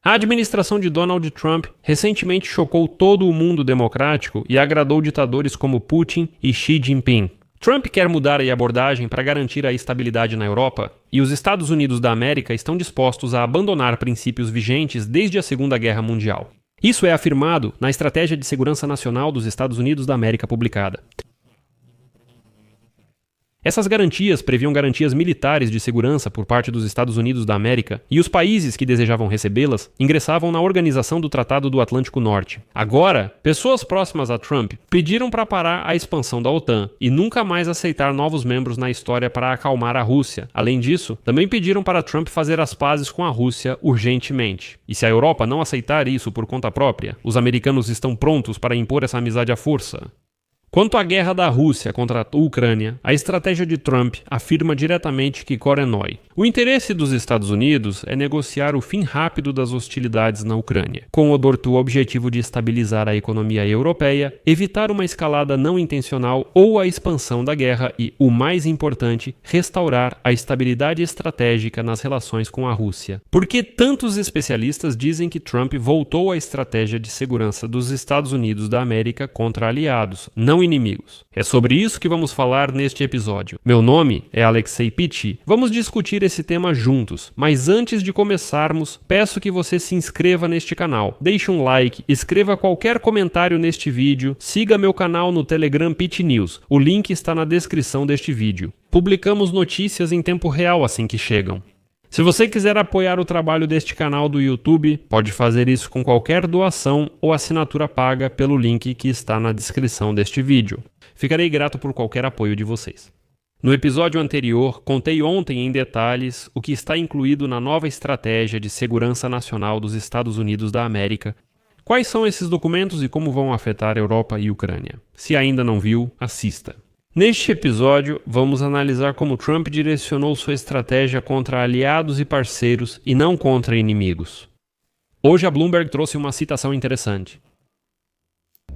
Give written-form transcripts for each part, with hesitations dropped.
A administração de Donald Trump recentemente chocou todo o mundo democrático e agradou ditadores como Putin e Xi Jinping. Trump quer mudar a abordagem para garantir a estabilidade na Europa, e os Estados Unidos da América estão dispostos a abandonar princípios vigentes desde a Segunda Guerra Mundial. Isso é afirmado na Estratégia de Segurança Nacional dos Estados Unidos da América publicada. Essas garantias previam garantias militares de segurança por parte dos Estados Unidos da América, e os países que desejavam recebê-las ingressavam na Organização do Tratado do Atlântico Norte. Agora, pessoas próximas a Trump pediram para parar a expansão da OTAN e nunca mais aceitar novos membros na história para acalmar a Rússia. Além disso, também pediram para Trump fazer as pazes com a Rússia urgentemente. E se a Europa não aceitar isso por conta própria, os americanos estão prontos para impor essa amizade à força. Quanto à guerra da Rússia contra a Ucrânia, a estratégia de Trump afirma diretamente que Korenoi. O interesse dos Estados Unidos é negociar o fim rápido das hostilidades na Ucrânia, com o objetivo de estabilizar a economia europeia, evitar uma escalada não intencional ou a expansão da guerra e, o mais importante, restaurar a estabilidade estratégica nas relações com a Rússia. Por que tantos especialistas dizem que Trump voltou à estratégia de segurança dos Estados Unidos da América contra aliados, não inimigos? É sobre isso que vamos falar neste episódio. Meu nome é Alexei Pitti. Vamos discutir esse tema juntos, mas antes de começarmos, peço que você se inscreva neste canal, deixe um like, escreva qualquer comentário neste vídeo, siga meu canal no Telegram Pitti News, o link está na descrição deste vídeo. Publicamos notícias em tempo real assim que chegam. Se você quiser apoiar o trabalho deste canal do YouTube, pode fazer isso com qualquer doação ou assinatura paga pelo link que está na descrição deste vídeo. Ficarei grato por qualquer apoio de vocês. No episódio anterior, contei ontem em detalhes o que está incluído na nova estratégia de segurança nacional dos Estados Unidos da América. Quais são esses documentos e como vão afetar a Europa e a Ucrânia? Se ainda não viu, assista. Neste episódio, vamos analisar como Trump direcionou sua estratégia contra aliados e parceiros e não contra inimigos. Hoje a Bloomberg trouxe uma citação interessante.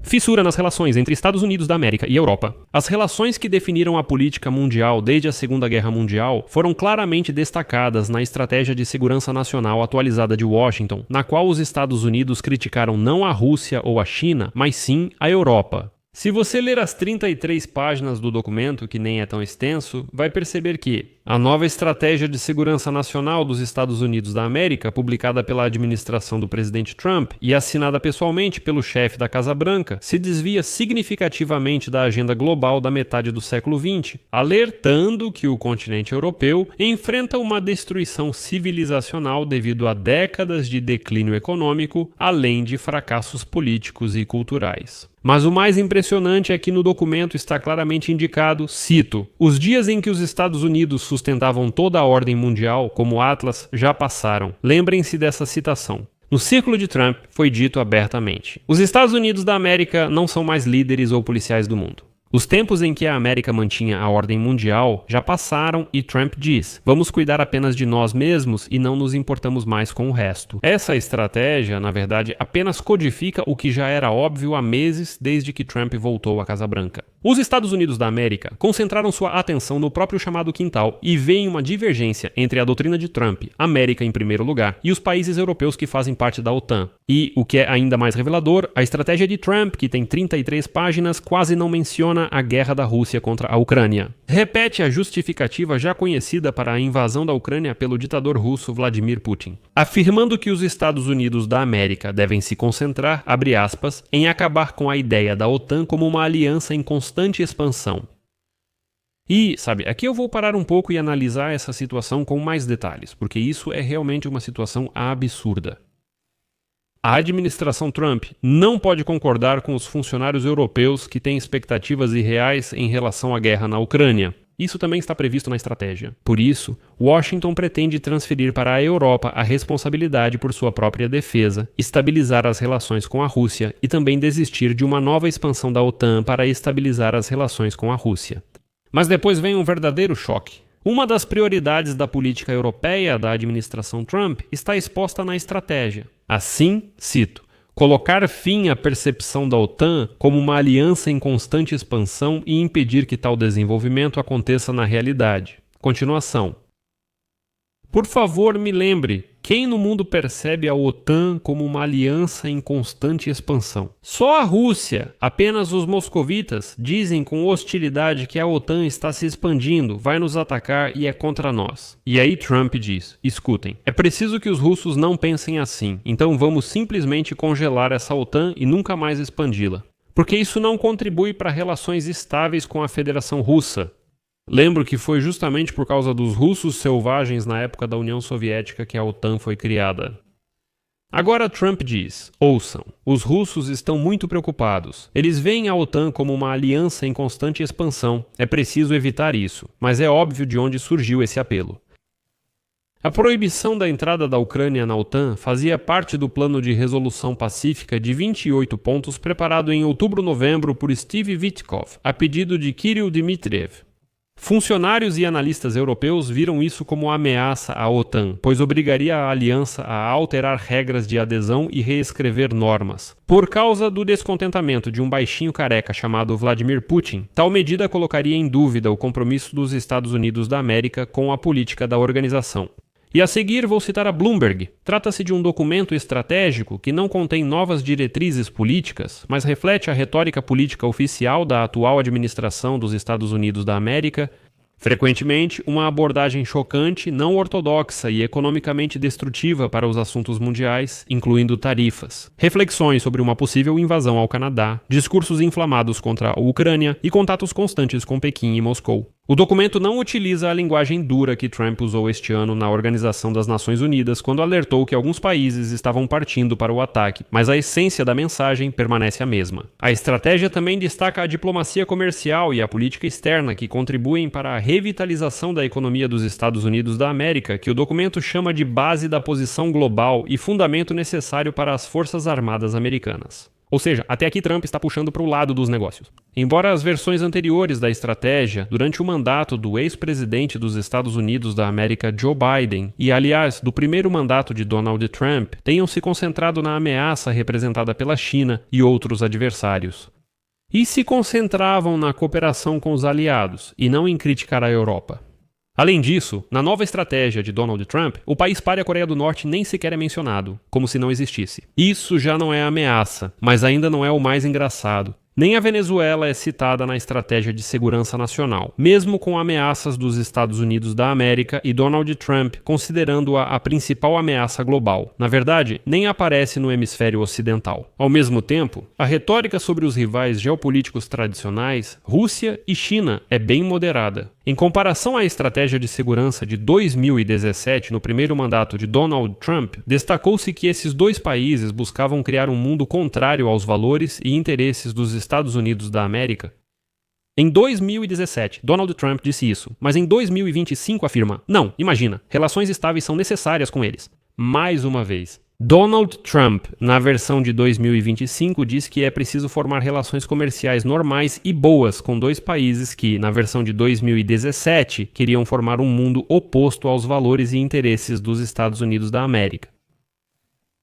Fissura nas relações entre Estados Unidos da América e Europa. As relações que definiram a política mundial desde a Segunda Guerra Mundial foram claramente destacadas na Estratégia de Segurança Nacional atualizada de Washington, na qual os Estados Unidos criticaram não a Rússia ou a China, mas sim a Europa. Se você ler as 33 páginas do documento, que nem é tão extenso, vai perceber que a nova Estratégia de Segurança Nacional dos Estados Unidos da América, publicada pela administração do presidente Trump e assinada pessoalmente pelo chefe da Casa Branca, se desvia significativamente da agenda global da metade do século XX, alertando que o continente europeu enfrenta uma destruição civilizacional devido a décadas de declínio econômico, além de fracassos políticos e culturais. Mas o mais impressionante é que no documento está claramente indicado, cito, os dias em que os Estados Unidos sustentavam toda a ordem mundial, como Atlas, já passaram. Lembrem-se dessa citação. No círculo de Trump foi dito abertamente, os Estados Unidos da América não são mais líderes ou policiais do mundo. Os tempos em que a América mantinha a ordem mundial já passaram e Trump diz, vamos cuidar apenas de nós mesmos e não nos importamos mais com o resto. Essa estratégia, na verdade, apenas codifica o que já era óbvio há meses desde que Trump voltou à Casa Branca. Os Estados Unidos da América concentraram sua atenção no próprio chamado quintal e veem uma divergência entre a doutrina de Trump, América em primeiro lugar, e os países europeus que fazem parte da OTAN. E, o que é ainda mais revelador, a estratégia de Trump, que tem 33 páginas, quase não menciona a guerra da Rússia contra a Ucrânia. Repete a justificativa já conhecida para a invasão da Ucrânia pelo ditador russo Vladimir Putin, afirmando que os Estados Unidos da América devem se concentrar, abre aspas, em acabar com a ideia da OTAN como uma aliança em constante expansão. E, sabe, aqui eu vou parar um pouco e analisar essa situação com mais detalhes, porque isso é realmente uma situação absurda. A administração Trump não pode concordar com os funcionários europeus que têm expectativas irreais em relação à guerra na Ucrânia. Isso também está previsto na estratégia. Por isso, Washington pretende transferir para a Europa a responsabilidade por sua própria defesa, estabilizar as relações com a Rússia e também desistir de uma nova expansão da OTAN para estabilizar as relações com a Rússia. Mas depois vem um verdadeiro choque. Uma das prioridades da política europeia da administração Trump está exposta na estratégia. Assim, cito, colocar fim à percepção da OTAN como uma aliança em constante expansão e impedir que tal desenvolvimento aconteça na realidade. Continuação. Por favor, me lembre, quem no mundo percebe a OTAN como uma aliança em constante expansão? Só a Rússia, apenas os moscovitas, dizem com hostilidade que a OTAN está se expandindo, vai nos atacar e é contra nós. E aí Trump diz, escutem, é preciso que os russos não pensem assim, então vamos simplesmente congelar essa OTAN e nunca mais expandi-la. Porque isso não contribui para relações estáveis com a Federação Russa. Lembro que foi justamente por causa dos russos selvagens na época da União Soviética que a OTAN foi criada. Agora Trump diz, ouçam, os russos estão muito preocupados. Eles veem a OTAN como uma aliança em constante expansão. É preciso evitar isso, mas é óbvio de onde surgiu esse apelo. A proibição da entrada da Ucrânia na OTAN fazia parte do plano de resolução pacífica de 28 pontos preparado em outubro-novembro por Steve Witkoff, a pedido de Kirill Dmitriev. Funcionários e analistas europeus viram isso como ameaça à OTAN, pois obrigaria a aliança a alterar regras de adesão e reescrever normas. Por causa do descontentamento de um baixinho careca chamado Vladimir Putin, tal medida colocaria em dúvida o compromisso dos Estados Unidos da América com a política da organização. E a seguir vou citar a Bloomberg. Trata-se de um documento estratégico que não contém novas diretrizes políticas, mas reflete a retórica política oficial da atual administração dos Estados Unidos da América, frequentemente uma abordagem chocante, não ortodoxa e economicamente destrutiva para os assuntos mundiais, incluindo tarifas, reflexões sobre uma possível invasão ao Canadá, discursos inflamados contra a Ucrânia e contatos constantes com Pequim e Moscou. O documento não utiliza a linguagem dura que Trump usou este ano na Organização das Nações Unidas quando alertou que alguns países estavam partindo para o ataque, mas a essência da mensagem permanece a mesma. A estratégia também destaca a diplomacia comercial e a política externa que contribuem para a revitalização da economia dos Estados Unidos da América, que o documento chama de base da posição global e fundamento necessário para as Forças Armadas Americanas. Ou seja, até aqui Trump está puxando para o lado dos negócios. Embora as versões anteriores da estratégia, durante o mandato do ex-presidente dos Estados Unidos da América Joe Biden, e aliás, do primeiro mandato de Donald Trump, tenham se concentrado na ameaça representada pela China e outros adversários. E se concentravam na cooperação com os aliados, e não em criticar a Europa. Além disso, na nova estratégia de Donald Trump, o país pare a Coreia do Norte nem sequer é mencionado, como se não existisse. Isso já não é ameaça, mas ainda não é o mais engraçado. Nem a Venezuela é citada na estratégia de segurança nacional, mesmo com ameaças dos Estados Unidos da América e Donald Trump considerando-a a principal ameaça global. Na verdade, nem aparece no hemisfério ocidental. Ao mesmo tempo, a retórica sobre os rivais geopolíticos tradicionais, Rússia e China, é bem moderada. Em comparação à estratégia de segurança de 2017, no primeiro mandato de Donald Trump, destacou-se que esses dois países buscavam criar um mundo contrário aos valores e interesses dos Estados Unidos da América. Em 2017, Donald Trump disse isso, mas em 2025 afirma: não, imagina, relações estáveis são necessárias com eles. Mais uma vez. Donald Trump, na versão de 2025, diz que é preciso formar relações comerciais normais e boas com dois países que, na versão de 2017, queriam formar um mundo oposto aos valores e interesses dos Estados Unidos da América.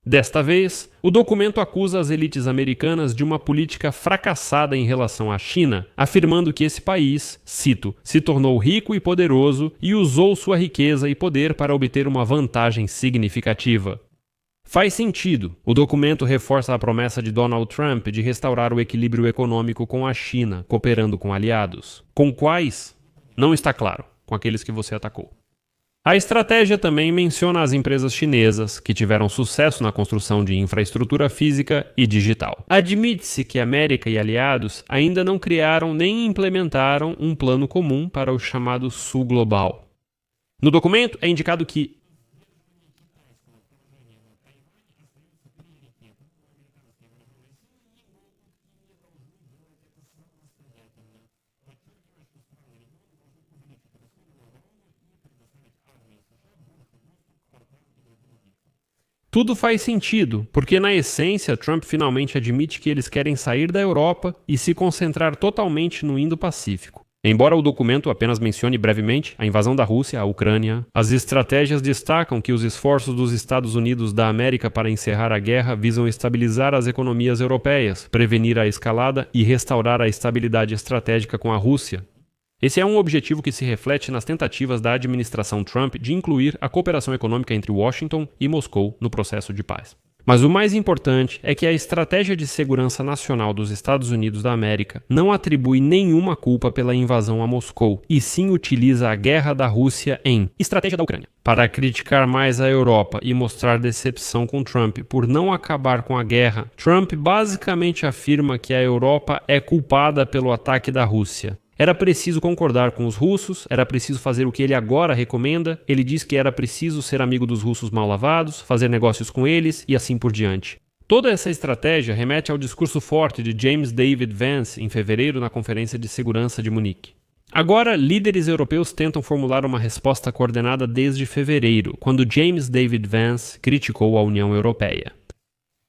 Desta vez, o documento acusa as elites americanas de uma política fracassada em relação à China, afirmando que esse país, cito, se tornou rico e poderoso e usou sua riqueza e poder para obter uma vantagem significativa. Faz sentido. O documento reforça a promessa de Donald Trump de restaurar o equilíbrio econômico com a China, cooperando com aliados. Com quais? Não está claro. Com aqueles que você atacou. A estratégia também menciona as empresas chinesas, que tiveram sucesso na construção de infraestrutura física e digital. Admite-se que América e aliados ainda não criaram nem implementaram um plano comum para o chamado Sul Global. No documento é indicado que tudo faz sentido, porque na essência Trump finalmente admite que eles querem sair da Europa e se concentrar totalmente no Indo-Pacífico. Embora o documento apenas mencione brevemente a invasão da Rússia à Ucrânia, as estratégias destacam que os esforços dos Estados Unidos da América para encerrar a guerra visam estabilizar as economias europeias, prevenir a escalada e restaurar a estabilidade estratégica com a Rússia. Esse é um objetivo que se reflete nas tentativas da administração Trump de incluir a cooperação econômica entre Washington e Moscou no processo de paz. Mas o mais importante é que a estratégia de segurança nacional dos Estados Unidos da América não atribui nenhuma culpa pela invasão a Moscou, e sim utiliza a guerra da Rússia em estratégia da Ucrânia para criticar mais a Europa e mostrar decepção com Trump por não acabar com a guerra. Trump basicamente afirma que a Europa é culpada pelo ataque da Rússia. Era preciso concordar com os russos, era preciso fazer o que ele agora recomenda, ele diz que era preciso ser amigo dos russos mal lavados, fazer negócios com eles e assim por diante. Toda essa estratégia remete ao discurso forte de James David Vance em fevereiro na Conferência de Segurança de Munique. Agora, líderes europeus tentam formular uma resposta coordenada desde fevereiro, quando James David Vance criticou a União Europeia.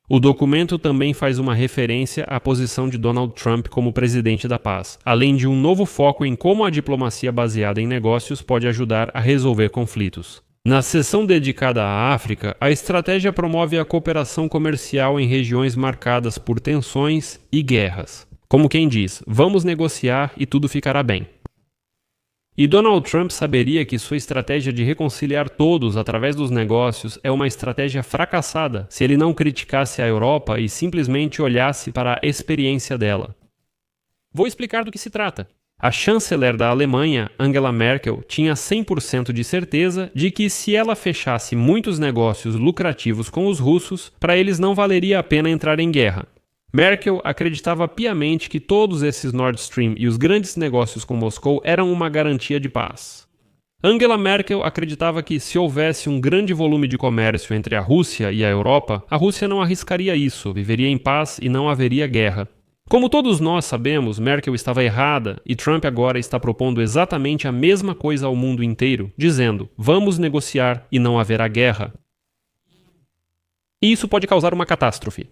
O documento também faz uma referência à posição de Donald Trump como presidente da paz, além de um novo foco em como a diplomacia baseada em negócios pode ajudar a resolver conflitos. Na seção dedicada à África, a estratégia promove a cooperação comercial em regiões marcadas por tensões e guerras. Como quem diz, vamos negociar e tudo ficará bem. E Donald Trump saberia que sua estratégia de reconciliar todos através dos negócios é uma estratégia fracassada se ele não criticasse a Europa e simplesmente olhasse para a experiência dela. Vou explicar do que se trata. A chanceler da Alemanha, Angela Merkel, tinha 100% de certeza de que se ela fechasse muitos negócios lucrativos com os russos, para eles não valeria a pena entrar em guerra. Merkel acreditava piamente que todos esses Nord Stream e os grandes negócios com Moscou eram uma garantia de paz. Angela Merkel acreditava que se houvesse um grande volume de comércio entre a Rússia e a Europa, a Rússia não arriscaria isso, viveria em paz e não haveria guerra. Como todos nós sabemos, Merkel estava errada e Trump agora está propondo exatamente a mesma coisa ao mundo inteiro, dizendo: vamos negociar e não haverá guerra. E isso pode causar uma catástrofe.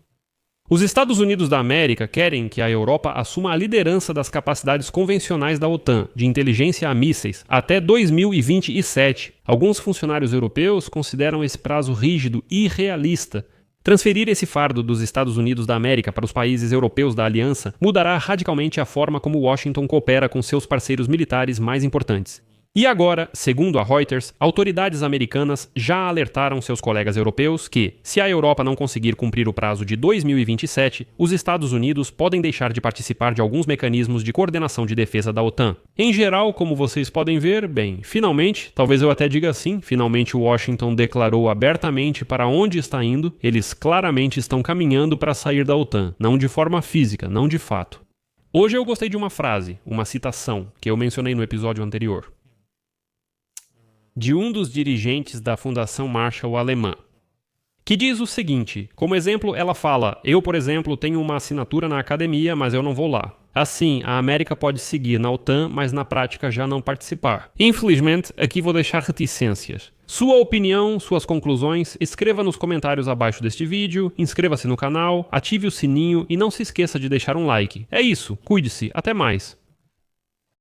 Os Estados Unidos da América querem que a Europa assuma a liderança das capacidades convencionais da OTAN, de inteligência a mísseis, até 2027. Alguns funcionários europeus consideram esse prazo rígido e irrealista. Transferir esse fardo dos Estados Unidos da América para os países europeus da aliança mudará radicalmente a forma como Washington coopera com seus parceiros militares mais importantes. E agora, segundo a Reuters, autoridades americanas já alertaram seus colegas europeus que, se a Europa não conseguir cumprir o prazo de 2027, os Estados Unidos podem deixar de participar de alguns mecanismos de coordenação de defesa da OTAN. Em geral, como vocês podem ver, bem, finalmente, talvez eu até diga assim, finalmente Washington declarou abertamente para onde está indo, eles claramente estão caminhando para sair da OTAN, não de forma física, não de fato. Hoje eu gostei de uma frase, uma citação, que eu mencionei no episódio anterior, de um dos dirigentes da Fundação Marshall alemã, que diz o seguinte: como exemplo, ela fala, eu, por exemplo, tenho uma assinatura na academia, mas eu não vou lá. Assim, a América pode seguir na OTAN, mas na prática já não participar. Infelizmente, aqui vou deixar reticências. Sua opinião, suas conclusões, escreva nos comentários abaixo deste vídeo, inscreva-se no canal, ative o sininho e não se esqueça de deixar um like. É isso, cuide-se, até mais!